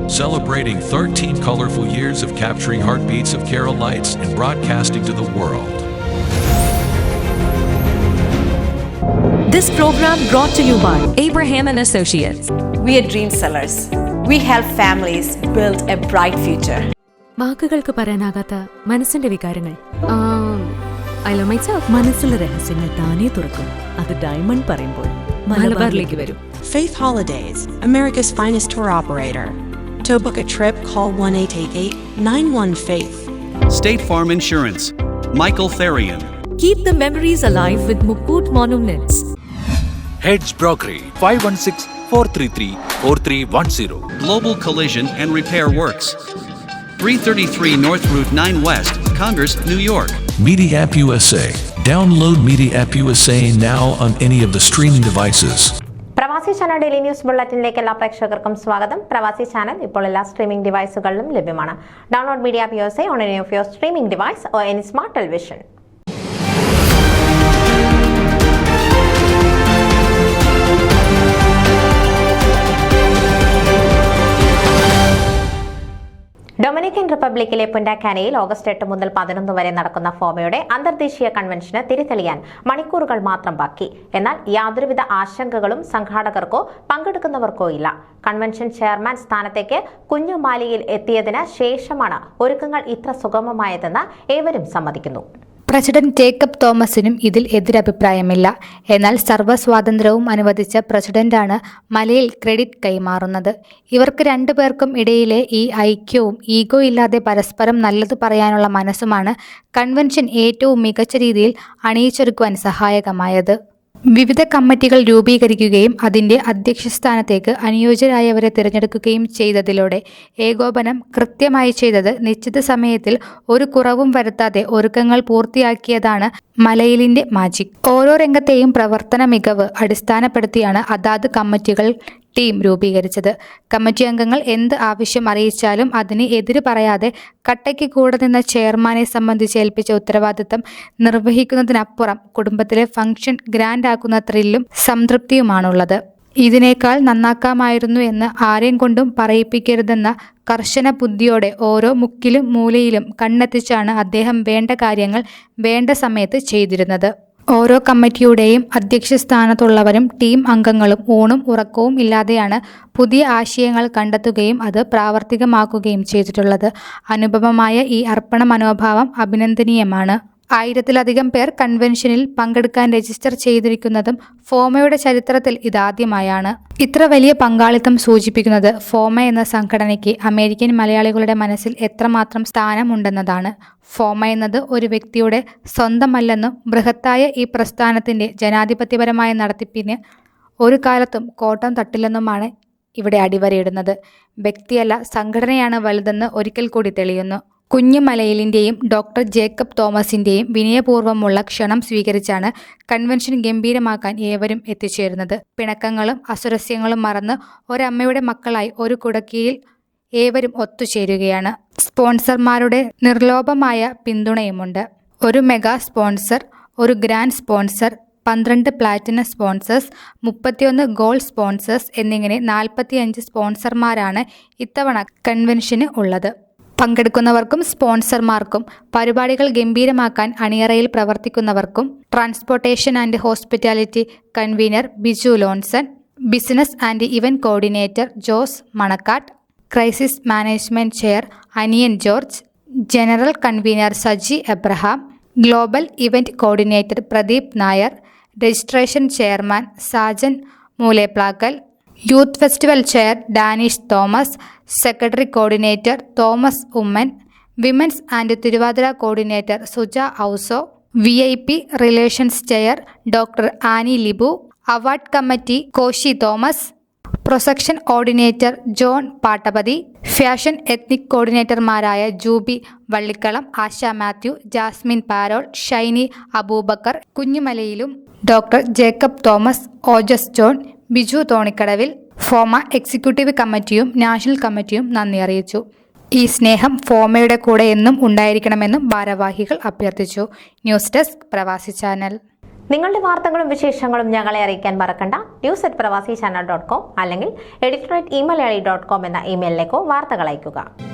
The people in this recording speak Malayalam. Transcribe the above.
celebrating 13 colorful years of capturing heartbeats of Kerala lights and broadcasting to the world. This program brought to you by Abraham and Associates. We are dream sellers. We help families build a bright future. വാക്കുകൾക്ക് പറയാനാകാത്ത മനസ്സിന്റെ വികാരങ്ങൾ. I love myself. മനസ്സിലെ രഹസ്യങ്ങൾ താനേ തുറക്കും. അത് ഡയമണ്ട് പറയുമ്പോൾ മലബാറിലേക്ക് വരും. Faith Holidays, America's finest tour operator. To book a trip, call 1-888-91-FAITH. State Farm Insurance, Michael Therian. Keep the memories alive with Mukut Monuments. Heads Brokery 516-433-4310. Global Collision and Repair Works, 333 North Route 9 West, Congress, New York. Media App USA. Download Media App USA now on any of the streaming devices. പ്രവാസി ചാനൽ ഡെയിലി ന്യൂസ് ബുള്ളറ്റിനിലേക്ക് എല്ലാ പ്രേക്ഷകർക്കും സ്വാഗതം. പ്രവാസി ചാനൽ ഇപ്പോൾ എല്ലാ സ്ട്രീമിംഗ് ഡിവൈസുകളിലും ലഭ്യമാണ്. Download media app USA on any of your streaming device or any smart television. Dominican റിപ്പബ്ലിക്കിലെ പുൻഡാക്കാനയിൽ ഓഗസ്റ്റ് 8 മുതൽ 11 വരെ നടക്കുന്ന ഫോമയുടെ അന്തർദേശീയ കൺവെൻഷന് തിരിതെളിയാൻ മണിക്കൂറുകൾ മാത്രം ബാക്കി. എന്നാൽ യാതൊരുവിധ ആശങ്കകളും സംഘാടകർക്കോ പങ്കെടുക്കുന്നവർക്കോ ഇല്ല. കൺവെൻഷൻ ചെയർമാൻ സ്ഥാനത്തേക്ക് കുഞ്ഞുമാലിയിൽ എത്തിയതിന് ശേഷമാണ് ഒരുക്കങ്ങൾ ഇത്ര സുഗമമായതെന്ന് ഏവരും സമ്മതിക്കുന്നു. പ്രസിഡന്റ് ജേക്കബ് തോമസിനും ഇതിൽ എതിരഭിപ്രായമില്ല. എന്നാൽ സർവ്വസ്വാതന്ത്ര്യവും അനുവദിച്ച പ്രസിഡന്റാണ് മലയിൽ ക്രെഡിറ്റ് കൈമാറുന്നത്. ഇവർക്ക് രണ്ടുപേർക്കും ഇടയിലെ ഈ ഐക്യവും ഈഗോ ഇല്ലാതെ പരസ്പരം നല്ലത് പറയാനുള്ള മനസ്സുമാണ് കൺവെൻഷൻ ഏറ്റവും മികച്ച രീതിയിൽ അണിയിച്ചൊരുക്കുവാൻ സഹായകമായത്. വിവിധ കമ്മിറ്റികൾ രൂപീകരിക്കുകയും അതിൻ്റെ അധ്യക്ഷസ്ഥാനത്തേക്ക് അനുയോജ്യരായവരെ തിരഞ്ഞെടുക്കുകയും ചെയ്തതിലൂടെ ഏകോപനം കൃത്യമായി ചെയ്തത് നിശ്ചിത സമയത്തിൽ ഒരു കുറവും വരുത്താതെ ഒരുക്കങ്ങൾ പൂർത്തിയാക്കിയതാണ് മലയിലിൻ്റെ മാജിക്. ഓരോ രംഗത്തെയും പ്രവർത്തന മികവ് അടിസ്ഥാനപ്പെടുത്തിയാണ് അതാത് കമ്മിറ്റികൾ ടീം രൂപീകരിച്ചത്. കമ്മിറ്റി അംഗങ്ങൾ എന്ത് ആവശ്യം അറിയിച്ചാലും അതിന് എതിര് പറയാതെ കട്ടയ്ക്ക് കൂടെ നിന്ന ചെയർമാനെ സംബന്ധിച്ച് ഏൽപ്പിച്ച ഉത്തരവാദിത്തം നിർവഹിക്കുന്നതിനപ്പുറം കുടുംബത്തിലെ ഫംഗ്ഷൻ ഗ്രാൻഡ് ആക്കുന്ന ത്രില്ലും സംതൃപ്തിയുമാണുള്ളത്. ഇതിനേക്കാൾ നന്നാക്കാമായിരുന്നു എന്ന് ആരെയും കൊണ്ടും പറയിപ്പിക്കരുതെന്ന കർശന ബുദ്ധിയോടെ ഓരോ മുക്കിലും മൂലയിലും കണ്ണെത്തിച്ചാണ് അദ്ദേഹം വേണ്ട കാര്യങ്ങൾ വേണ്ട സമയത്ത് ചെയ്തിരുന്നത്. ഓരോ കമ്മിറ്റിയുടെയും അധ്യക്ഷ സ്ഥാനത്തുള്ളവരും ടീം അംഗങ്ങളും ഊണും ഉറക്കവും ഇല്ലാതെയാണ് പുതിയ ആശയങ്ങൾ കണ്ടെത്തുകയും അത് പ്രാവർത്തികമാക്കുകയും ചെയ്തിട്ടുള്ളത്. അനുപമമായ ഈ അർപ്പണ മനോഭാവം അഭിനന്ദനീയമാണ്. 1000-ലധികം പേർ കൺവെൻഷനിൽ പങ്കെടുക്കാൻ രജിസ്റ്റർ ചെയ്തിരിക്കുന്നതും ഫോമയുടെ ചരിത്രത്തിൽ ഇതാദ്യമായാണ്. ഇത്ര വലിയ പങ്കാളിത്തം സൂചിപ്പിക്കുന്നത് ഫോമ എന്ന സംഘടനയ്ക്ക് അമേരിക്കൻ മലയാളികളുടെ മനസ്സിൽ എത്രമാത്രം സ്ഥാനമുണ്ടെന്നതാണ്. ഫോമ എന്നത് ഒരു വ്യക്തിയുടെ സ്വന്തമല്ലെന്നും ബൃഹത്തായ ഈ പ്രസ്ഥാനത്തിൻ്റെ ജനാധിപത്യപരമായ നടത്തിപ്പിന് ഒരു കാലത്തും കോട്ടം തട്ടില്ലെന്നുമാണ് ഇവിടെ അടിവരയിടുന്നത്. വ്യക്തിയല്ല സംഘടനയാണ് വലുതെന്ന് ഒരിക്കൽ കൂടി തെളിയുന്നു. കുഞ്ഞുമലയിലിൻ്റെയും ഡോക്ടർ ജേക്കബ് തോമസിൻ്റെയും വിനയപൂർവ്വമുള്ള ക്ഷണം സ്വീകരിച്ചാണ് കൺവെൻഷൻ ഗംഭീരമാക്കാൻ ഏവരും എത്തിച്ചേരുന്നത്. പിണക്കങ്ങളും അസുരസ്യങ്ങളും മറന്ന് ഒരമ്മയുടെ മക്കളായി ഒരു കുടക്കീഴിൽ ഏവരും ഒത്തുചേരുകയാണ്. സ്പോൺസർമാരുടെ നിർലോഭമായ പിന്തുണയുമുണ്ട്. ഒരു മെഗാ സ്പോൺസർ, ഒരു grand sponsor, 12 platinum sponsors, 31 gold sponsors എന്നിങ്ങനെ 45 സ്പോൺസർമാരാണ് ഇത്തവണ കൺവെൻഷന് ഉള്ളത്. പങ്കെടുക്കുന്നവർക്കും സ്പോൺസർമാർക്കും പരിപാടികൾ ഗംഭീരമാക്കാൻ അണിയറയിൽ പ്രവർത്തിക്കുന്നവർക്കും transportation and hospitality convenor Biju Lonson, business and event coordinator Jose Manakkatt, crisis management chair Aniyan George, general convenor Saji Abraham, global event coordinator Pradeep Nair, registration chairman Sajan Moolepplackal, youth festival chair Danish Thomas, secretary coordinator Thomas Oommen, women's and Thiruvathira coordinator Suja Auso, VIP relations chair doctor Annie Libu, award committee Koshy Thomas, production coordinator John Pattapathy, fashion ethnic കോർഡിനേറ്റർമാരായ ജൂബി വള്ളിക്കളം, ആശ മാത്യു, ജാസ്മിൻ പാരോൾ, ഷൈനി അബൂബക്കർ, കുഞ്ഞുമലയിലും ഡോക്ടർ ജേക്കബ് തോമസ്, ഓജസ് ജോൺ, ബിജു തോണിക്കടവിൽ, ഫോമ എക്സിക്യൂട്ടീവ് കമ്മിറ്റിയും നാഷണൽ കമ്മിറ്റിയും നന്ദി അറിയിച്ചു. ഈ സ്നേഹം ഫോമയുടെ കൂടെ എന്നും ഉണ്ടായിരിക്കണമെന്നും ഭാരവാഹികൾ അഭ്യർത്ഥിച്ചു. ന്യൂസ് ഡെസ്ക് പ്രവാസി ചാനൽ. നിങ്ങളുടെ വാർത്തകളും വിശേഷങ്ങളും ഞങ്ങളെ അറിയിക്കാൻ മറക്കണ്ട. news@pravasichannel.com അല്ലെങ്കിൽ editor@email.com എന്ന ഇമെയിലിലേക്കോ വാർത്തകൾ അയയ്ക്കുക.